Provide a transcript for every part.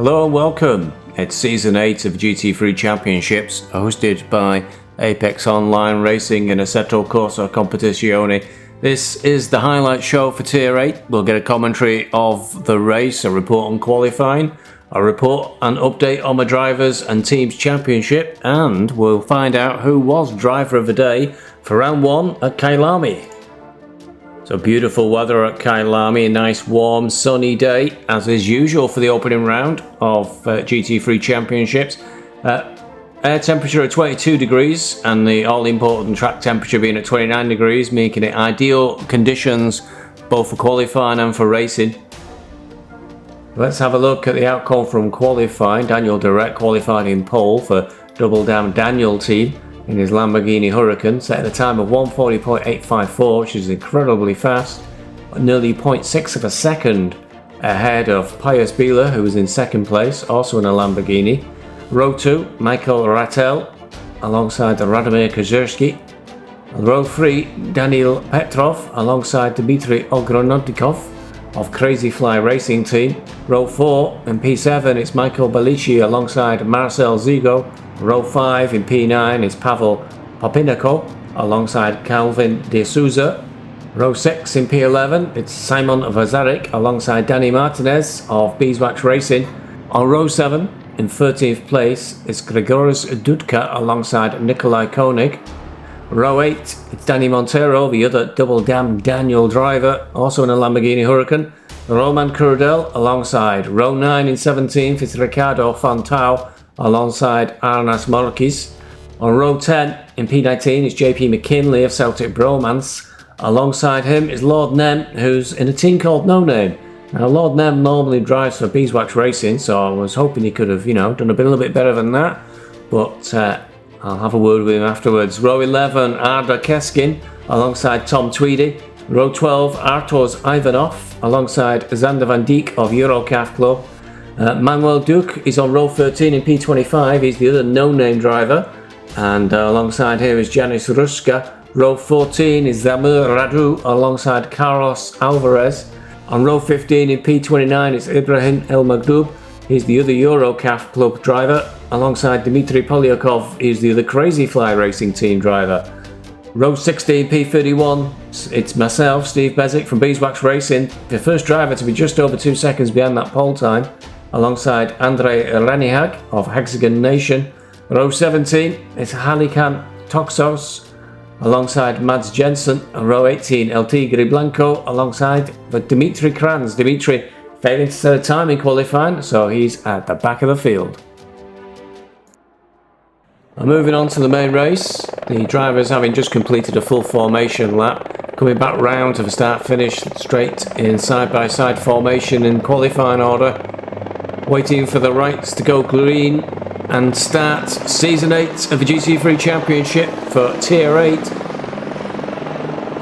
Hello and welcome. It's Season 8 of GT3 Championships, hosted by Apex Online Racing and Assetto Corsa Competizione. This is the highlight show for Tier 8. We'll get a commentary of the race, a report on qualifying, a report and update on the Drivers and Teams Championship, and we'll find out who was Driver of the Day for Round 1 at Kyalami. So beautiful weather at Kyalami, a nice warm sunny day as is usual for the opening round of GT3 Championships. Air temperature at 22 degrees and the all important track temperature being at 29 degrees, making it ideal conditions both for qualifying and for racing. Let's have a look at the outcome from qualifying. Daniel Durrett qualified in pole for Double Down Daniel team in his Lamborghini Huracan, setting a time of 1:40.854, which is incredibly fast, nearly 0.6 of a second ahead of Pius Bieler, who was in second place, also in a Lamborghini. Row 2, Michael Rattel alongside Radomir Kazerski. Row 3, Daniil Petrov alongside Dmitry Ogrodnikov of Crazy Fly Racing Team. Row 4, in P7, it's Michael Balici alongside Marcel Zigo. Row 5 in P9 is Pavel Popinako alongside Calvin Dasouza. Row 6 in P11 it's Simon Vazarik alongside Danny Martinez of BeesWax Racing. On row 7 in 13th place is Grigoris Dudka alongside Nikolai Koenig. Row 8 it's Danny Montero, the other Double Damn Daniel driver, also in a Lamborghini Huracan. Roman Curdel alongside. Row 9 in 17th it's Ricardo Fontau alongside Arnas Morkis. On row 10 in P19 is JP McKinley of Celtic Bromance. Alongside him is Lord Nem, who's in a team called No Name. Now Lord Nem normally drives for BeesWax Racing, so I was hoping he could have, done a little bit better than that, but I'll have a word with him afterwards. Row 11, Arda Keskin alongside Tom Tweedy. Row 12, Artos Ivanov alongside Zander Van Dijk of Eurocaf Club. Manuel Duke is on row 13 in P25, he's the other no-name driver, and alongside here is Janice Ruska. Row 14 is Zamir Radu alongside Carlos Alvarez. On row 15 in P29 it's Ibrahim El Magdoub, he's the other Eurocaf Club driver, alongside Dmitry Polyakov, he's the other Crazy Fly Racing Team driver. Row 16 P31 it's myself, Steve Bezic from BeesWax Racing, the first driver to be just over 2 seconds behind that pole time, alongside Andrei Ranihag of Hexagon Nation. Row 17 it's Halikan Toxos alongside Mads Jensen. And row 18 El Tigre Blanco alongside Dimitri Kranz. Dimitri failing to set a time in qualifying, so he's at the back of the field. And moving on to the main race, the drivers having just completed a full formation lap, coming back round to the start-finish straight in side-by-side formation in qualifying order, waiting for the lights to go green and start Season 8 of the GT3 Championship for Tier 8.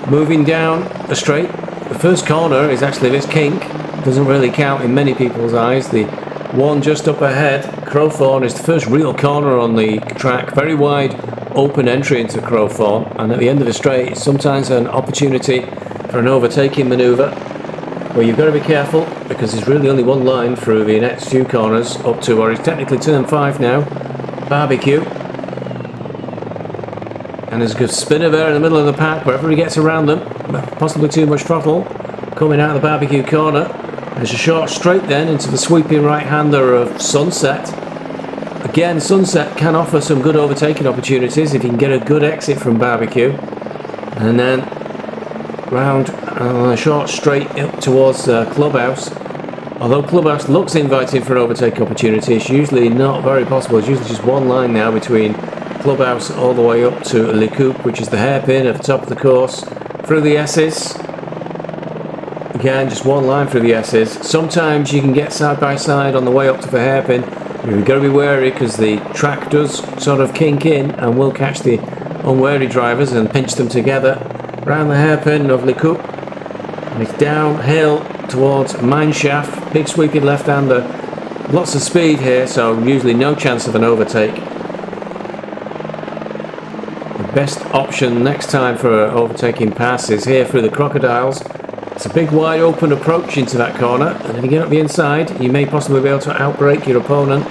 Moving down the straight, the first corner is actually this kink, doesn't really count in many people's eyes. The one just up ahead, Crowthorne, is the first real corner on the track, very wide open entry into Crowthorne, and at the end of the straight it's sometimes an opportunity for an overtaking manoeuvre where you've got to be careful because there's really only one line through the next few corners up to what is technically turn 5 now, Barbecue. And there's a good spinner there in the middle of the pack wherever he gets around them, possibly too much throttle, coming out of the Barbecue corner. There's a short straight then into the sweeping right-hander of Sunset. Again, Sunset can offer some good overtaking opportunities if you can get a good exit from Barbecue. And then round a short straight up towards Clubhouse. Although Clubhouse looks inviting for an overtake opportunity, it's usually not very possible. It's usually just one line now between Clubhouse all the way up to Le Coupe, which is the hairpin at the top of the course, through the S's. Again, just one line through the S's. Sometimes you can get side by side on the way up to the hairpin. You've got to be wary because the track does sort of kink in and will catch the unwary drivers and pinch them together. Round the hairpin of Le Coupe, and it's downhill towards Mineshaft, big sweeping left-hander, lots of speed here, so usually no chance of an overtake. The best option next time for overtaking pass is here through the Crocodiles, It's a big wide open approach into that corner, and if you get up the inside you may possibly be able to outbrake your opponent.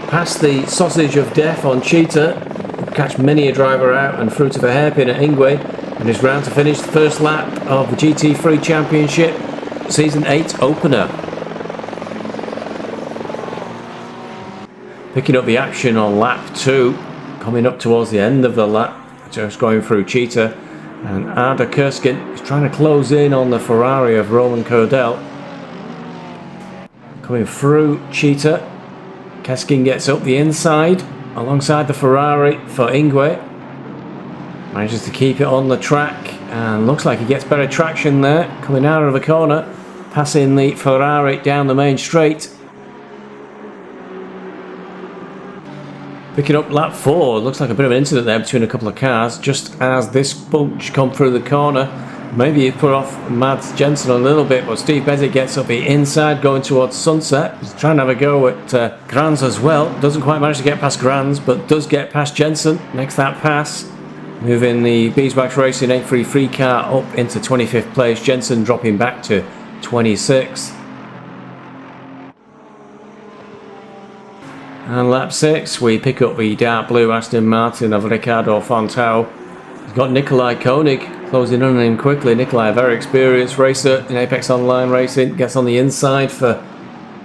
Past the sausage of death on Cheetah, catch many a driver out and through to the hairpin at Ingwe, and is round to finish the first lap of the GT3 Championship Season 8 opener. Picking up the action on lap 2, coming up towards the end of the lap, just going through Cheetah, and Ada Kerskin is trying to close in on the Ferrari of Roman Cordell. Coming through Cheetah, Kerskin gets up the inside alongside the Ferrari for Ingwe. Manages to keep it on the track and looks like he gets better traction there, coming out of the corner, passing the Ferrari down the main straight. Picking up lap 4, looks like a bit of an incident there between a couple of cars just as this bunch come through the corner. Maybe he put off Mads Jensen a little bit, but Steve Bezic gets up the inside going towards Sunset. He's trying to have a go at Granz as well. Doesn't quite manage to get past Granz, but does get past Jensen. Makes that pass. Moving the BeesWax Racing 833 car up into 25th place. Jensen dropping back to 26th. And lap 6, we pick up the dark blue Aston Martin of Ricardo Fontau. He's got Nikolai Koenig closing in on him quickly. Nikolai, a very experienced racer in Apex Online Racing, gets on the inside for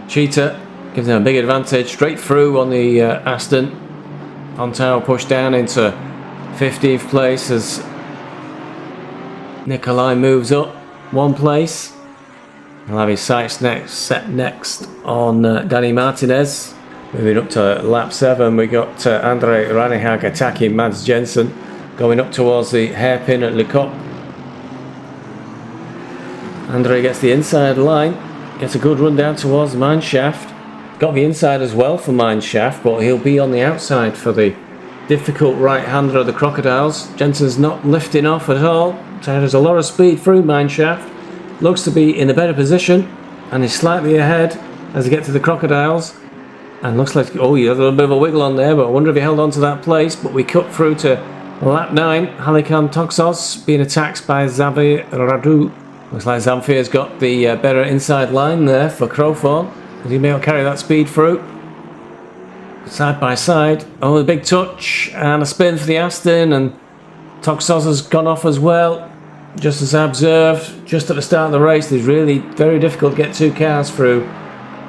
Cheetah, gives him a big advantage straight through on the Aston. Fontau pushed down into 15th place as Nikolai moves up one place. He'll have his sights set next on Danny Martinez. Moving up to lap 7, we got Andre Ranihag attacking Mads Jensen, going up towards the hairpin at Le Cop. Andre gets the inside line, gets a good run down towards the mineshaft. Got the inside as well for mineshaft, but he'll be on the outside for the difficult right-hander of the Crocodiles. Jensen's not lifting off at all, so there's a lot of speed through mineshaft. Looks to be in a better position, and is slightly ahead as he gets to the Crocodiles. And looks like, oh, he has a little bit of a wiggle on there, but I wonder if he held on to that place. But we cut through to lap 9. Halikan Toxos being attacked by Xavier Radu. Looks like Zamfir's got the better inside line there for Crowthorne. Is he may able to carry that speed through? Side by side. Oh, a big touch and a spin for the Aston. And Toxos has gone off as well. Just as I observed, just at the start of the race, it's really very difficult to get two cars through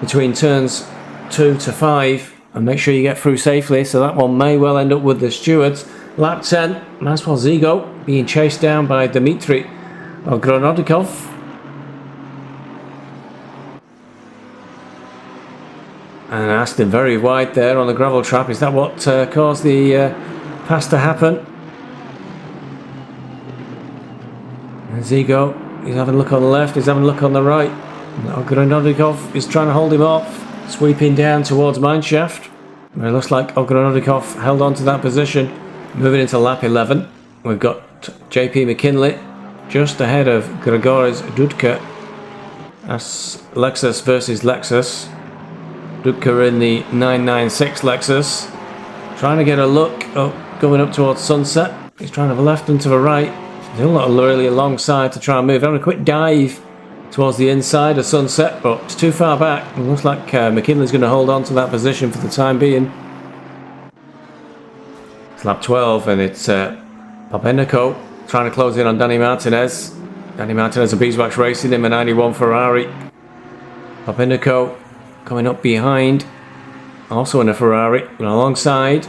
between turns 2 to 5 and make sure you get through safely, so that one may well end up with the stewards. Lap 10, Maswal Zigo being chased down by Dmitry Ogronodikov. And Aston very wide there on the gravel trap. Is that what caused the pass to happen? And Zigo, he's having a look on the left, he's having a look on the right. Ogronodikov is trying to hold him off. Sweeping down towards mineshaft. It looks like Ogronodikov held on to that position. Moving into lap 11, we've got JP McKinley just ahead of Grigoris Dudka. That's Lexus versus Lexus. Dudka in the 996 Lexus. Trying to get a look up, going up towards Sunset. He's trying to the left and to the right. He's a lot really alongside to try and move. Having a quick dive towards the inside of Sunset, but it's too far back. It looks like McKinley's going to hold on to that position for the time being. It's lap 12 and it's Papeniko trying to close in on Danny Martinez. Danny Martinez of BeesWax Racing in the 91 Ferrari. Papeniko coming up behind, also in a Ferrari, and alongside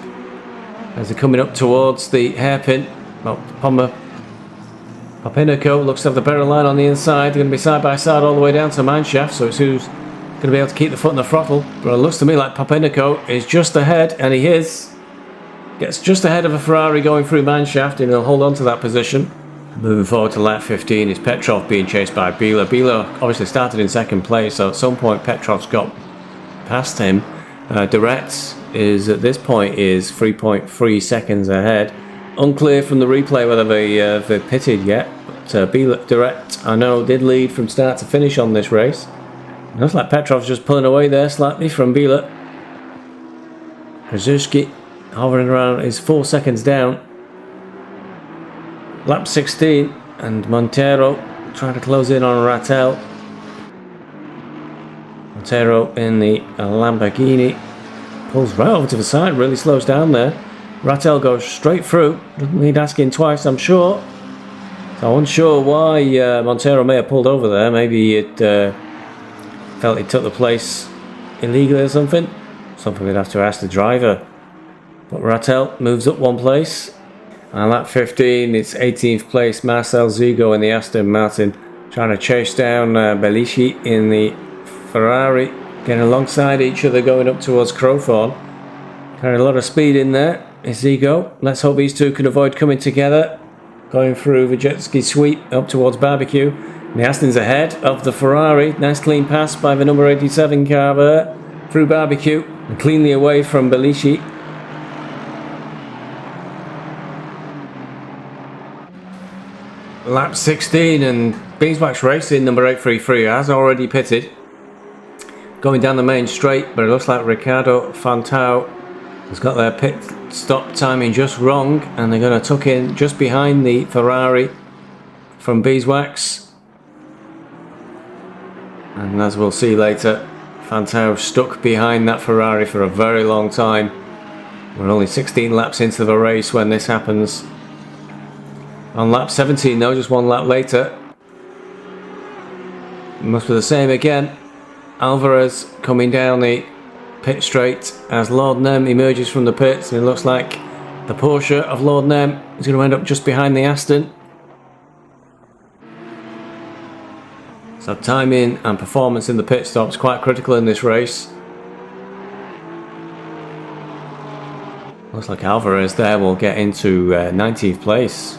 as they're coming up towards the hairpin. Well, Papeniko looks to have the better line on the inside. They're going to be side by side all the way down to mineshaft, so it's who's going to be able to keep the foot on the throttle. But it looks to me like Papeniko is just ahead, and he is. Gets just ahead of a Ferrari going through mineshaft, and he'll hold on to that position. Moving forward to lap 15 is Petrov being chased by Bila. Bila obviously started in second place, so at some point Petrov's got past him. Durrett is at this point is 3.3 seconds ahead. Unclear from the replay whether they've pitted yet, but Durrett, I know, did lead from start to finish on this race. It looks like Petrov's just pulling away there slightly from Bila. Krzyzewski hovering around is 4 seconds down. Lap 16 and Montero trying to close in on Rattel. Montero in the Lamborghini pulls right over to the side, really slows down there. Rattel goes straight through, doesn't need asking twice, I'm sure. So I'm unsure why Montero may have pulled over there. Maybe it felt he took the place illegally or something. Something we'd have to ask the driver. But Rattel moves up one place. And lap 15, it's 18th place Marcel Zigo in the Aston Martin, trying to chase down Bellici in the Ferrari, getting alongside each other going up towards Crowthorne. Carrying a lot of speed in there is Zigo. Let's hope these two can avoid coming together. Going through the jet ski sweep up towards Barbecue. The Aston's ahead of the Ferrari. Nice clean pass by the number 87 car there through Barbecue and cleanly away from Bellici. Lap 16 and BeesWax Racing number 833 has already pitted. Going down the main straight, but it looks like Ricardo Fontao has got their pit stop timing just wrong, and they're going to tuck in just behind the Ferrari from BeesWax. And as we'll see later, Fontao stuck behind that Ferrari for a very long time. We're only 16 laps into the race when this happens. On lap 17 though, just one lap later, it must be the same again. Alvarez coming down the pit straight as Lord Nem emerges from the pits, and it looks like the Porsche of Lord Nem is going to end up just behind the Aston. So timing and performance in the pit stops quite critical in this race. Looks like Alvarez there will get into 19th place.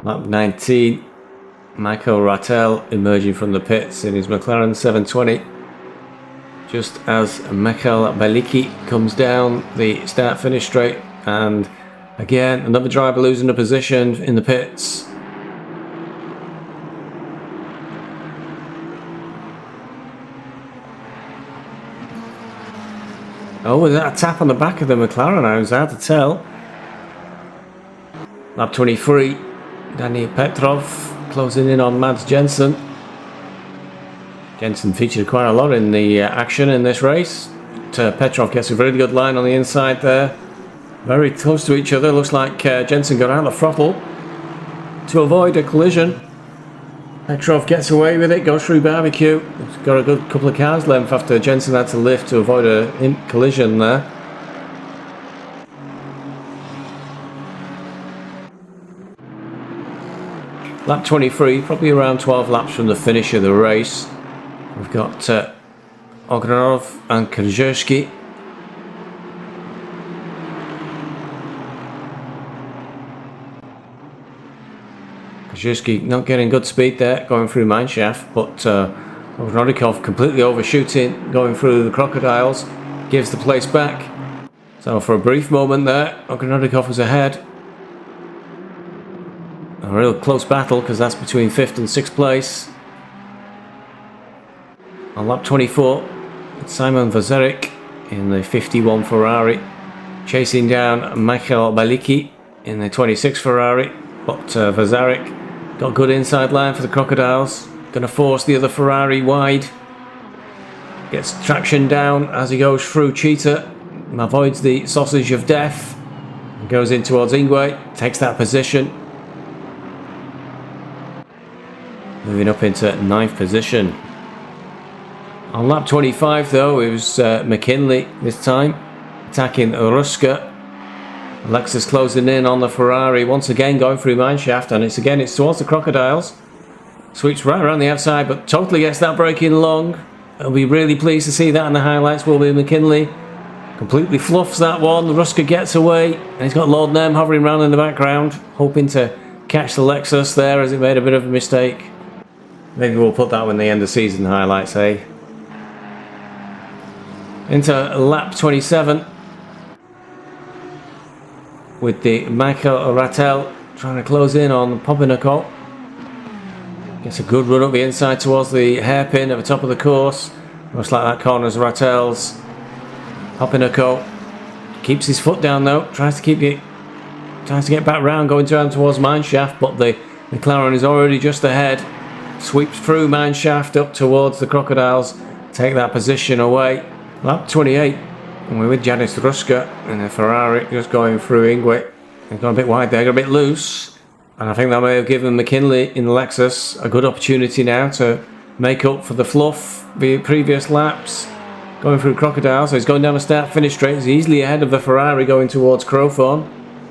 Lap 19, Michael Rattel emerging from the pits in his McLaren 720. Just as Michael Bellici comes down the start-finish straight, and again another driver losing a position in the pits. Oh, was that a tap on the back of the McLaren? I was hard to tell. Lap 23. Danny Petrov closing in on Mads Jensen. Jensen featured quite a lot in the action in this race. Petrov gets a really good line on the inside there. Very close to each other. Looks like Jensen got out of the throttle to avoid a collision. Petrov gets away with it, goes through Barbecue. He's got a good couple of cars length after Jensen had to lift to avoid a collision there. Lap 23, probably around 12 laps from the finish of the race. We've got Ogranov and Krzyzewski. Krzyzewski not getting good speed there, going through mineshaft, but Ogrodnikov completely overshooting, going through the crocodiles, gives the place back. So for a brief moment there, Ogrodnikov was ahead. A real close battle, because that's between 5th and 6th place. On lap 24, Simon Vazeric in the 51 Ferrari, chasing down Michael Bellici in the 26 Ferrari. But Vazeric got good inside line for the crocodiles. Going to force the other Ferrari wide. Gets traction down as he goes through Cheetah. Avoids the sausage of death. And goes in towards Ingwe. Takes that position. Moving up into 9th position. On lap 25 though, it was McKinley this time, attacking Ruska. Alexis closing in on the Ferrari, once again going through mineshaft, and it's towards the crocodiles. Sweeps right around the outside, but totally gets that break in long. I'll be really pleased to see that in the highlights. Will be McKinley. Completely fluffs that one. Ruska gets away, and he's got Lord Nem hovering around in the background, hoping to catch the Lexus there as it made a bit of a mistake. Maybe we'll put that in the end of season highlights, eh? Into lap 27 with the Michael Rattel trying to close in on Popinako. Gets a good run up the inside towards the hairpin at the top of the course. Looks like that corner's Rattel's. Popinako keeps his foot down though, tries to keep it tries to get back round, going down towards Mineshaft, but the McLaren is already just ahead. Sweeps through Mineshaft up towards the Crocodiles, take that position away. Lap 28, and we're with Janice Ruska and the Ferrari just going through Ingwe. They've gone a bit wide there, got a bit loose, and I think that may have given McKinley in the Lexus a good opportunity now to make up for the fluff the previous laps. Going through Crocodile, so he's going down the start-finish straight. He's easily ahead of the Ferrari going towards Crowthorne.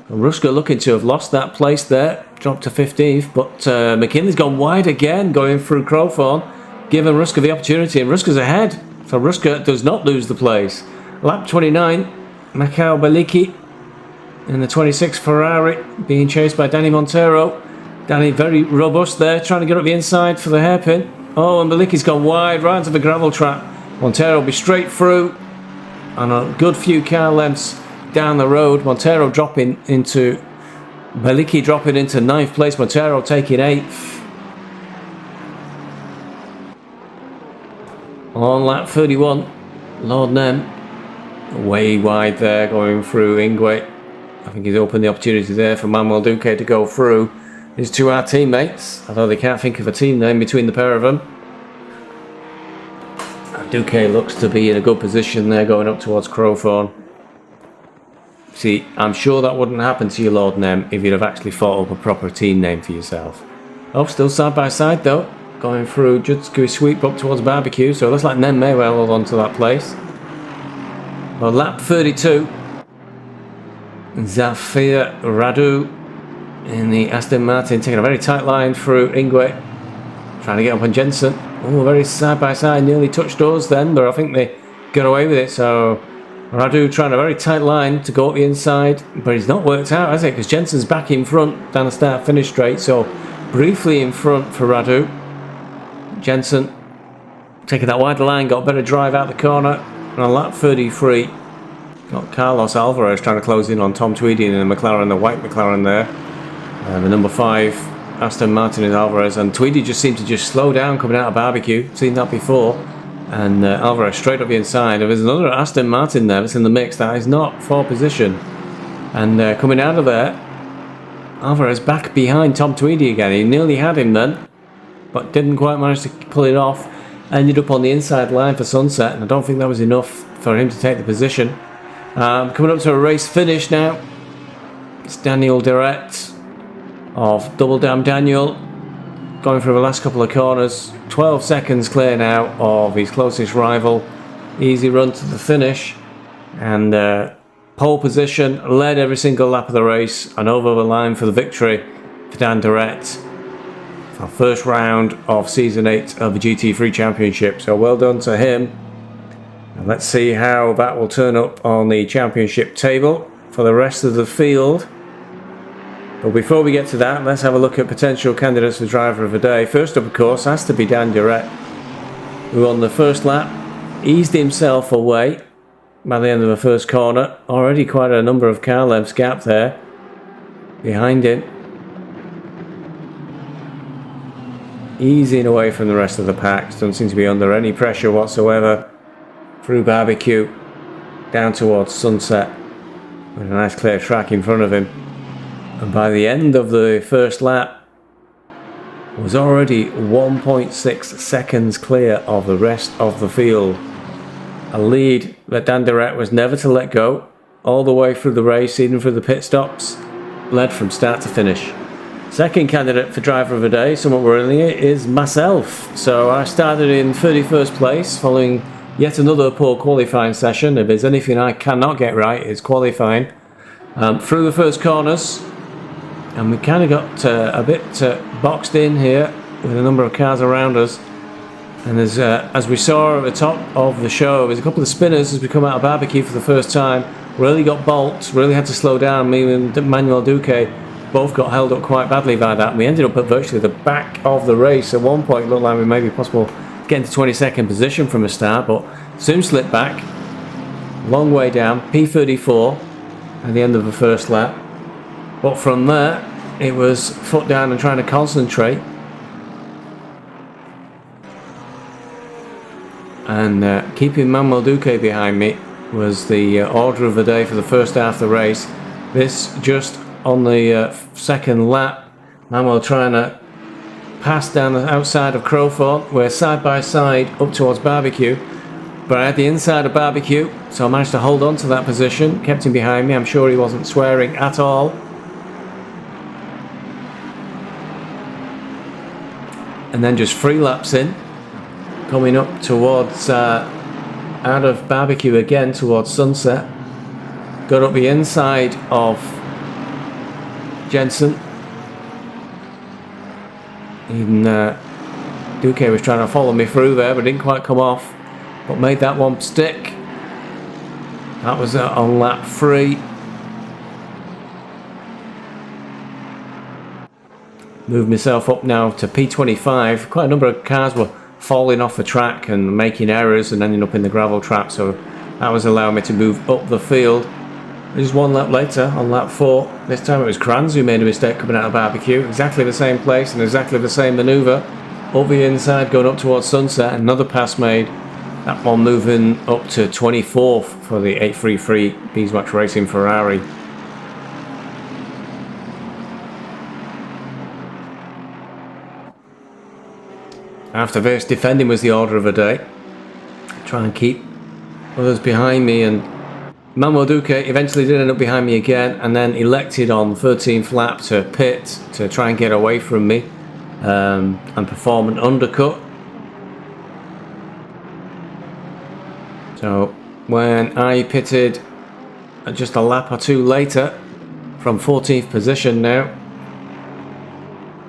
And Ruska looking to have lost that place there, dropped to 15th, but McKinley's gone wide again going through Crowthorne, giving Ruska the opportunity, and Ruska's ahead. So Ruska does not lose the place. Lap 29, Mikhail Beliki in the 26 Ferrari being chased by Danny Montero. Danny very robust there, trying to get up the inside for the hairpin. Oh, and Beliki's gone wide, right into the gravel trap. Montero will be straight through, and a good few car lengths down the road. Montero dropping into Beliki, dropping into 9th place. Montero taking 8th. On lap 31, Lord Nem way wide there going through Ingwe. I think he's opened the opportunity there for Manuel Duque to go through his 2R teammates, although they can't think of a team name between the pair of them. Duque looks to be in a good position there going up towards Crowthorne. See, I'm sure that wouldn't happen to you, Lord Nem, if you'd have actually thought up a proper team name for yourself. Oh, still side by side though, going through Jutsuku sweep up towards Barbecue, so it looks like Nem may well hold on to that place. Well, lap 32, Zafir Radu in the Aston Martin taking a very tight line through Ingwe, trying to get up on Jensen. Oh, very side by side, nearly touched us then, but I think they got away with it. So Radu trying a very tight line to go up the inside, but it's not worked out, has it? Because Jensen's back in front down the start finish straight, so briefly in front for Radu. Jensen taking that wide line, got a better drive out the corner, and on lap 33, got Carlos Alvarez trying to close in on Tom Tweedy in the McLaren, the white McLaren there. The number 5. Aston Martin is Alvarez, and Tweedy just seemed to just slow down coming out of Barbecue. Seen that before. And Alvarez straight up the inside. There's another Aston Martin there that's in the mix that is not for position. And coming out of there, Alvarez back behind Tom Tweedy again. He nearly had him then, but didn't quite manage to pull it off. Ended up on the inside line for Sunset, and I don't think that was enough for him to take the position. Coming up to a race finish now. It's Daniel Durrett of Double Damn Daniel going through the last couple of corners. 12 seconds clear now of his closest rival. Easy run to the finish, and pole position, led every single lap of the race, and over the line for the victory for Dan Durrett. Our first round of season 8 of the GT3 Championship, so well done to him. And let's see how that will turn up on the championship table for the rest of the field. But before we get to that, let's have a look at potential candidates for driver of the day. First up, of course, has to be Dan Durrett, who on the first lap eased himself away by the end of the first corner. Already quite a number of car lengths gap there behind him. Easing away from the rest of the pack. Doesn't seem to be under any pressure whatsoever. Through Barbecue, down towards Sunset, with a nice clear track in front of him. And by the end of the first lap, was already 1.6 seconds clear of the rest of the field. A lead that Dan Durrett was never to let go, all the way through the race, even through the pit stops, led from start to finish. Second candidate for driver of the day, somewhat worryingly, is myself. So I started in 31st place following yet another poor qualifying session. If there's anything I cannot get right, it's qualifying. Through the first corners, and we kind of got a bit boxed in here with a number of cars around us. And there's, as we saw at the top of the show, there's a couple of spinners as we come out of Barbecue for the first time. Really got bolts, really had to slow down. Me and Manuel Duque both got held up quite badly by that. We ended up at virtually the back of the race. At one point it looked like we may be possible getting to 22nd position from the start, but soon slipped back. Long way down, P34 at the end of the first lap. But from there, it was foot down and trying to concentrate. And keeping Manuel Duque behind me was the order of the day for the first half of the race. This just on the second lap. Manuel trying to pass down the outside of Crowthorne. We're side by side up towards Barbecue, but I had the inside of Barbecue, so I managed to hold on to that position, kept him behind me. I'm sure he wasn't swearing at all. And then just 3 laps in, coming up towards out of Barbecue again towards Sunset. Got up the inside of Jensen. Even Duque was trying to follow me through there, but didn't quite come off, but made that one stick. That was on lap 3. Moved myself up now to P25. Quite a number of cars were falling off the track and making errors and ending up in the gravel trap, so that was allowing me to move up the field. Just 1 lap later, on lap 4, this time it was Kranz who made a mistake coming out of Barbecue. Exactly the same place and exactly the same manoeuvre. Up the inside, going up towards Sunset, another pass made. That one moving up to 24th for the 833 BeesWax Racing Ferrari. After this, defending was the order of the day. Try and keep others behind me, and Manuel Duque eventually did end up behind me again, and then elected on 13th lap to pit to try and get away from me and perform an undercut. So when I pitted just a lap or 2 later from 14th position now,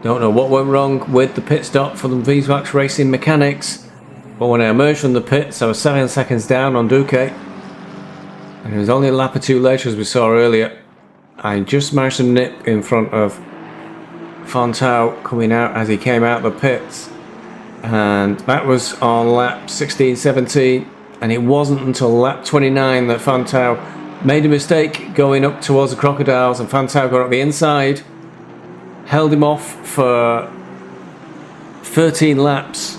don't know what went wrong with the pit stop for the BeesWax Racing mechanics, but when I emerged from the pits I was 7 seconds down on Duque. And it was only a lap or 2 later, as we saw earlier, I just managed to nip in front of Fontau coming out as he came out the pits. And that was on lap 16-17, and it wasn't until lap 29 that Fontau made a mistake going up towards the Crocodiles, and Fontau got up the inside, held him off for 13 laps,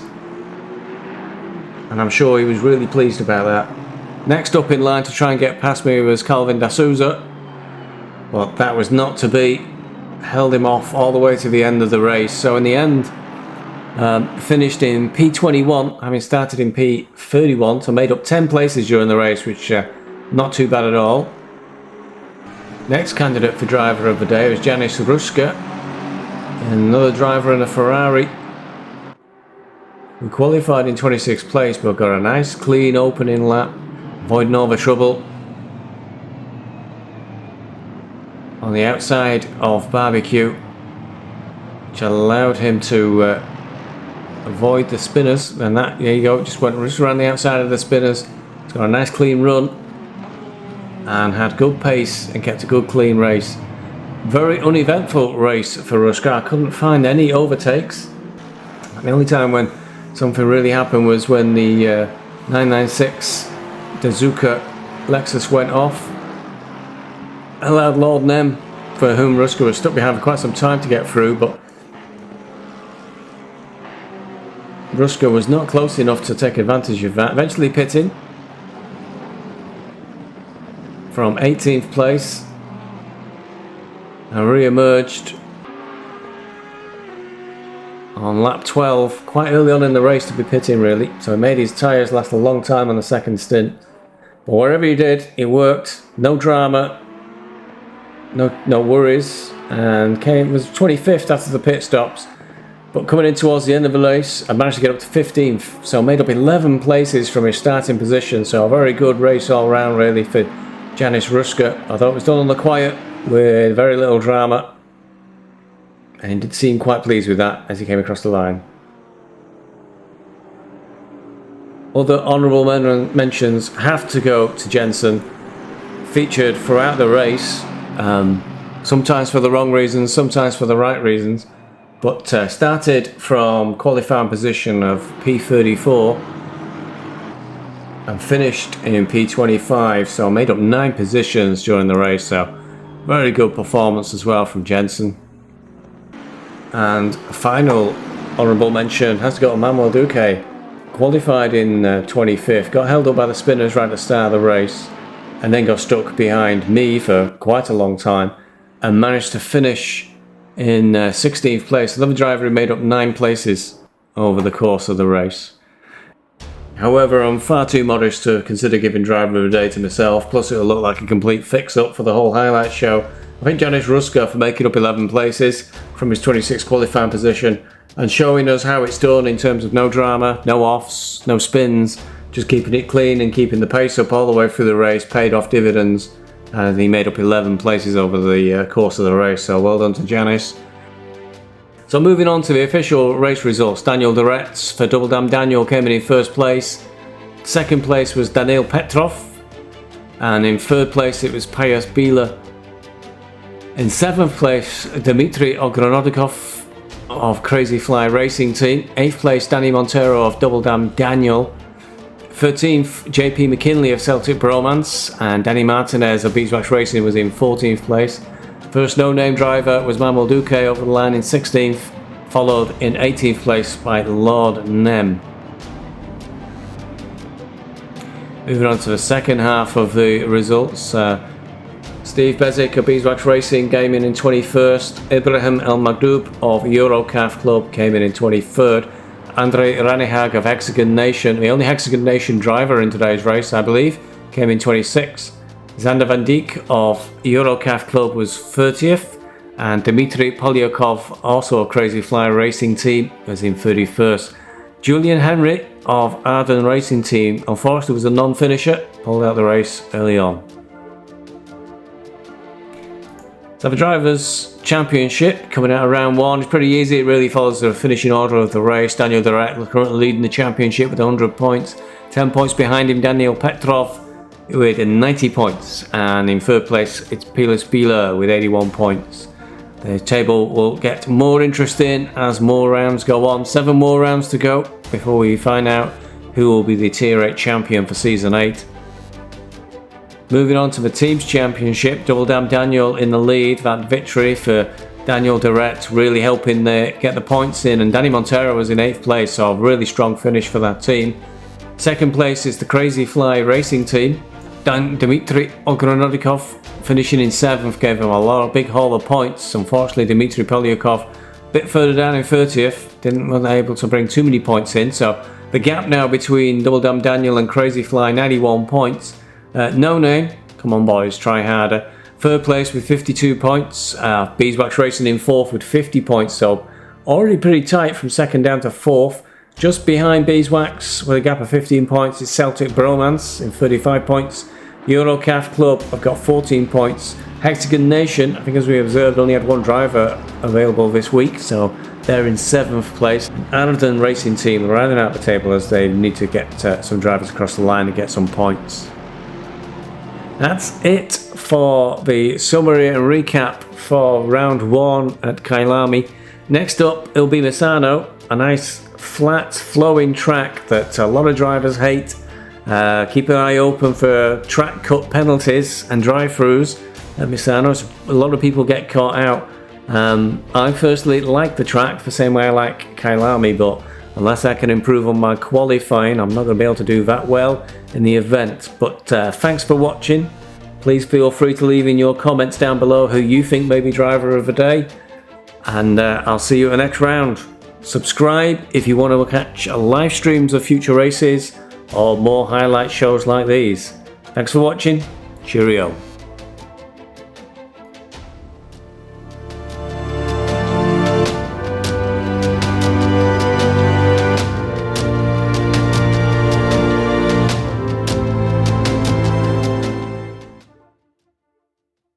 and I'm sure he was really pleased about that. Next up in line to try and get past me was Calvin Dasouza. Well, that was not to be. Held him off all the way to the end of the race. So in the end, finished in P21, having started in P31, so made up 10 places during the race, which not too bad at all. Next candidate for driver of the day was Janice Ruska, another driver in a Ferrari. We qualified in 26th place, but got a nice clean opening lap, avoiding all the trouble. On the outside of Barbecue, which allowed him to avoid the spinners, and that, there you go, just went just around the outside of the spinners. It's got a nice clean run and had good pace and kept a good clean race. Very uneventful race for Ruska. I couldn't find any overtakes. The only time when something really happened was when the 996 Dasouza Lexus went off, allowed Lord Nem, for whom Ruska was stuck behind for quite some time, to get through, but Ruska was not close enough to take advantage of that, eventually pitting from 18th place and re-emerged on lap 12, quite early on in the race to be pitting really, so he made his tyres last a long time on the second stint. But wherever he did, it worked, no drama, no worries, and was 25th after the pit stops. But coming in towards the end of the race, I managed to get up to 15th, so made up 11 places from his starting position, so a very good race all round really for Janice Ruska, although it was done on the quiet with very little drama, and he did seem quite pleased with that as he came across the line. Other honourable mentions have to go to Jensen, featured throughout the race, sometimes for the wrong reasons, sometimes for the right reasons, but started from qualifying position of P34 and finished in P25, so made up 9 positions during the race, so very good performance as well from Jensen. And a final honourable mention has to go to Manuel Duque. Qualified in 25th, got held up by the spinners right at the start of the race, and then got stuck behind me for quite a long time, and managed to finish in 16th place. Another driver who made up 9 places over the course of the race. However, I'm far too modest to consider giving driver of the day to myself, plus it'll look like a complete fix-up for the whole highlight show. I think Janice Ruska for making up 11 places from his 26th qualifying position and showing us how it's done in terms of no drama, no offs, no spins, just keeping it clean and keeping the pace up all the way through the race, paid off dividends, and he made up 11 places over the course of the race, so well done to Janice. So moving on to the official race results, Daniel Durrett for Double Dam Daniel came in first place. Second place was Daniil Petrov, and in third place it was Pius Bila. In 7th place, Dmitry Ogronodikov of Crazy Fly Racing Team. 8th place, Danny Montero of Double Dam Daniel. 13th, JP McKinley of Celtic Bromance, and Danny Martinez of BeesWax Racing was in 14th place. First no-name driver was Manuel Duque over the line in 16th, followed in 18th place by Lord Nem. Moving on to the second half of the results, Steve Bezic of BeesWax Racing came in 21st, Ibrahim El Magdoub of Eurocaf Club came in 23rd, André Ranihag of Hexagon Nation, the only Hexagon Nation driver in today's race I believe, came in 26th. Xander Van Dijk of Eurocaf Club was 30th, and Dmitry Polyakov, also a Crazy Fly Racing Team, was in 31st. Julian Henry of Arden Racing Team, unfortunately was a non-finisher, pulled out the race early on. So the Drivers' Championship coming out of round 1 is pretty easy. It really follows the finishing order of the race. Daniel Durrett currently leading the championship with 100 points. 10 points behind him, Daniil Petrov with 90 points, and in third place it's Pius Bila with 81 points. The table will get more interesting as more rounds go on. 7 more rounds to go before we find out who will be the Tier 8 champion for Season 8. Moving on to the Teams Championship, Double Dam Daniel in the lead. That victory for Daniel Durrett really helping get the points in, and Danny Montero was in 8th place, so a really strong finish for that team. Second place is the Crazy Fly Racing Team. Dmitry Ogronodikov finishing in 7th gave him a big haul of points. Unfortunately, Dmitry Polyakov a bit further down in 30th, wasn't able to bring too many points in, so the gap now between Double Dam Daniel and Crazy Fly, 91 points. No Name, come on boys, try harder. Third place with 52 points. BeesWax Racing in 4th with 50 points, so already pretty tight from 2nd down to 4th. Just behind BeesWax with a gap of 15 points is Celtic Bromance in 35 points. Eurocaf Club have got 14 points. Hexagon Nation, I think as we observed, only had 1 driver available this week, so they're in 7th place. Arden Racing Team are rounding out the table as they need to get some drivers across the line to get some points. That's it for the summary and recap for round 1 at Kyalami. Next up, it'll be Misano, a nice flat flowing track that a lot of drivers hate. Keep an eye open for track cut penalties and drive-throughs at Misano. So a lot of people get caught out. I personally like the track the same way I like Kyalami, but unless I can improve on my qualifying, I'm not going to be able to do that well in the event. But thanks for watching. Please feel free to leave in your comments down below who you think may be driver of the day, and I'll see you at the next round. Subscribe if you want to catch live streams of future races or more highlight shows like these. Thanks for watching. Cheerio.